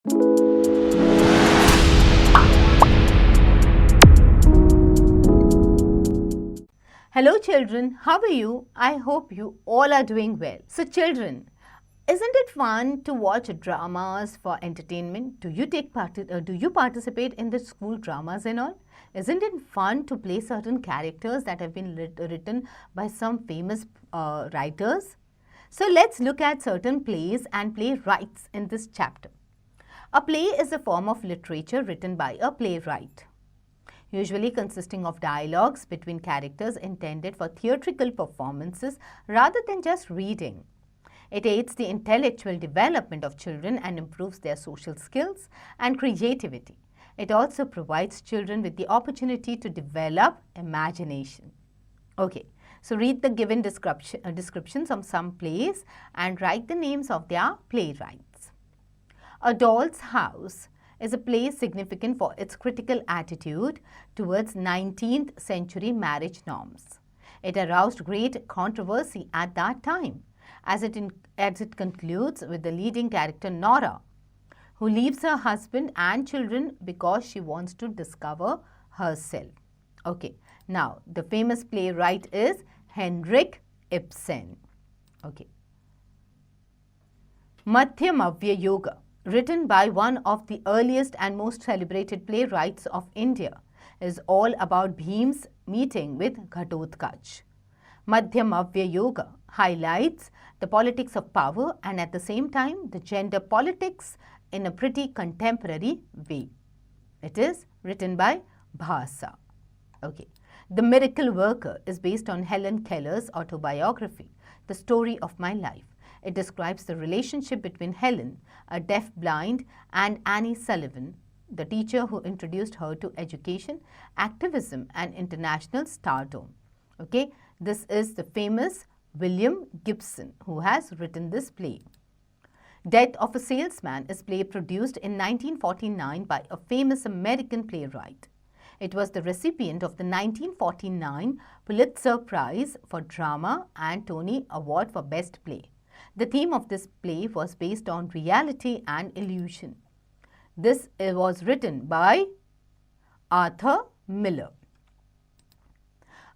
Hello children, how are you? I hope you all are doing well. So children, isn't it fun to watch dramas for entertainment? Do you participate in the school dramas and all? Isn't it fun to play certain characters that have been written by some famous writers? So let's look at certain plays and playwrights in this chapter. A play is a form of literature written by a playwright, usually consisting of dialogues between characters intended for theatrical performances rather than just reading. It aids the intellectual development of children and improves their social skills and creativity. It also provides children with the opportunity to develop imagination. Okay, so read the given descriptions of some plays and write the names of their playwrights. A Doll's House is a play significant for its critical attitude towards 19th century marriage norms. It aroused great controversy at that time, as it concludes with the leading character Nora, who leaves her husband and children because she wants to discover herself. Okay, now the famous playwright is Henrik Ibsen. Okay. Madhyamavya Yoga, written by one of the earliest and most celebrated playwrights of India, is all about Bhim's meeting with Ghatotkacha. Madhyamavya Yoga highlights the politics of power and at the same time the gender politics in a pretty contemporary way. It is written by Bhasa. Okay. The Miracle Worker is based on Helen Keller's autobiography, The Story of My Life. It describes the relationship between Helen, a deaf-blind, and Annie Sullivan, the teacher who introduced her to education, activism, and international stardom. Okay, this is the famous William Gibson who has written this play. Death of a Salesman is a play produced in 1949 by a famous American playwright. It was the recipient of the 1949 Pulitzer Prize for Drama and Tony Award for Best Play. The theme of this play was based on reality and illusion. This was written by Arthur Miller.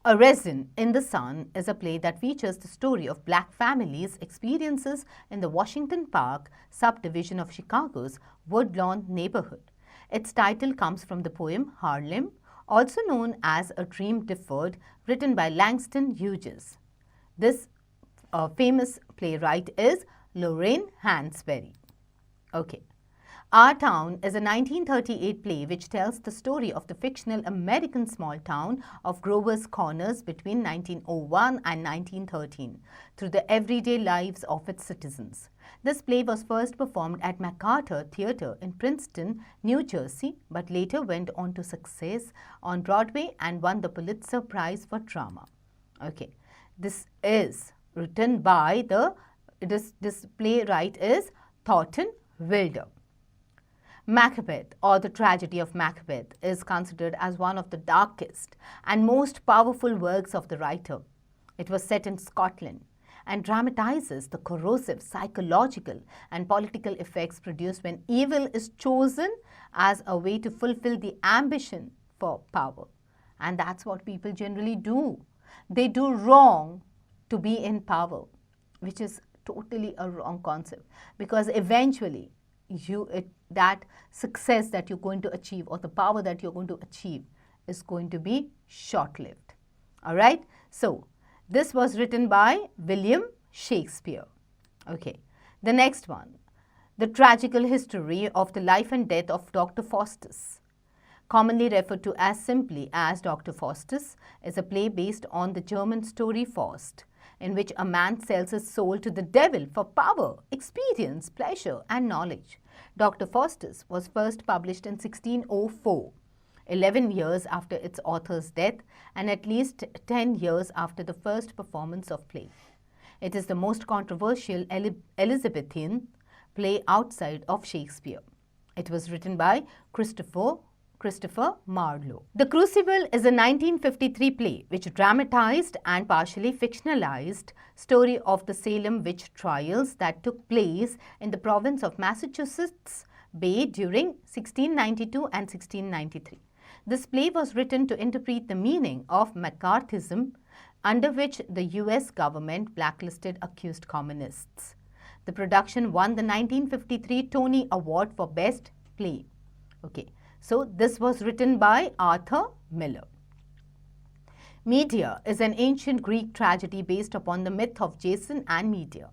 A Raisin in the Sun is a play that features the story of black families' experiences in the Washington Park subdivision of Chicago's Woodlawn neighborhood. Its title comes from the poem Harlem, also known as A Dream Deferred, written by Langston Hughes. This famous playwright is Lorraine Hansberry. Okay. Our Town is a 1938 play which tells the story of the fictional American small town of Grover's Corners between 1901 and 1913 through the everyday lives of its citizens. This play was first performed at MacArthur Theatre in Princeton, New Jersey, but later went on to success on Broadway and won the Pulitzer Prize for Drama. Okay, this is written by this playwright is Thornton Wilder. Macbeth, or the Tragedy of Macbeth, is considered as one of the darkest and most powerful works of the writer. It was set in Scotland and dramatizes the corrosive psychological and political effects produced when evil is chosen as a way to fulfill the ambition for power. And that's what people generally do. They do wrong to be in power, which is totally a wrong concept, because eventually that success that you're going to achieve or the power that you're going to achieve is going to be short-lived. All right. So this was written by William Shakespeare. Okay. The next one, The Tragical History of the Life and Death of Dr. Faustus, commonly referred to as simply as Dr. Faustus, is a play based on the German story Faust, in which a man sells his soul to the devil for power, experience, pleasure, and knowledge. Dr. Faustus was first published in 1604, 11 years after its author's death and at least 10 years after the first performance of play. It is the most controversial Elizabethan play outside of Shakespeare. It was written by Christopher Marlowe. The Crucible is a 1953 play which dramatized and partially fictionalized story of the Salem witch trials that took place in the province of Massachusetts Bay during 1692 and 1693. This play was written to interpret the meaning of McCarthyism, under which the US government blacklisted accused communists. The production won the 1953 Tony Award for Best Play. Okay, so this was written by Arthur Miller. Medea is an ancient Greek tragedy based upon the myth of Jason and Medea.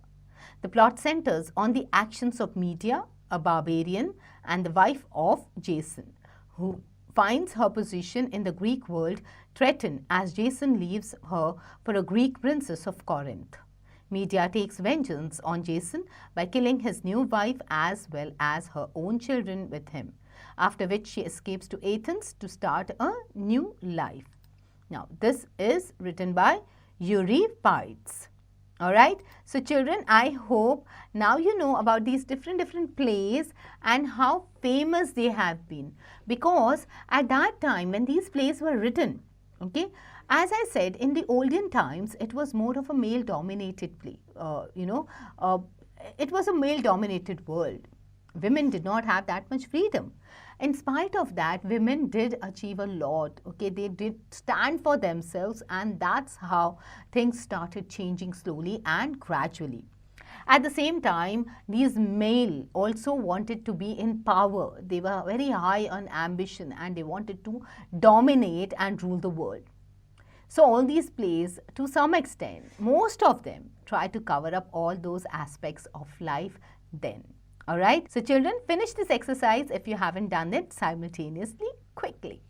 The plot centers on the actions of Medea, a barbarian and the wife of Jason, who finds her position in the Greek world threatened as Jason leaves her for a Greek princess of Corinth. Medea takes vengeance on Jason by killing his new wife as well as her own children with him, after which she escapes to Athens to start a new life. Now, this is written by Euripides. Alright, so children, I hope now you know about these different plays and how famous they have been, because at that time when these plays were written, okay, as I said, in the olden times it was more of a male dominated play, it was a male dominated world. Women did not have that much freedom. In spite of that, women did achieve a lot, okay, they did stand for themselves, and that's how things started changing slowly and gradually. At the same time, these male also wanted to be in power. They were very high on ambition and they wanted to dominate and rule the world. So all these plays, to some extent, most of them try to cover up all those aspects of life then. Alright, so children, finish this exercise if you haven't done it simultaneously, quickly.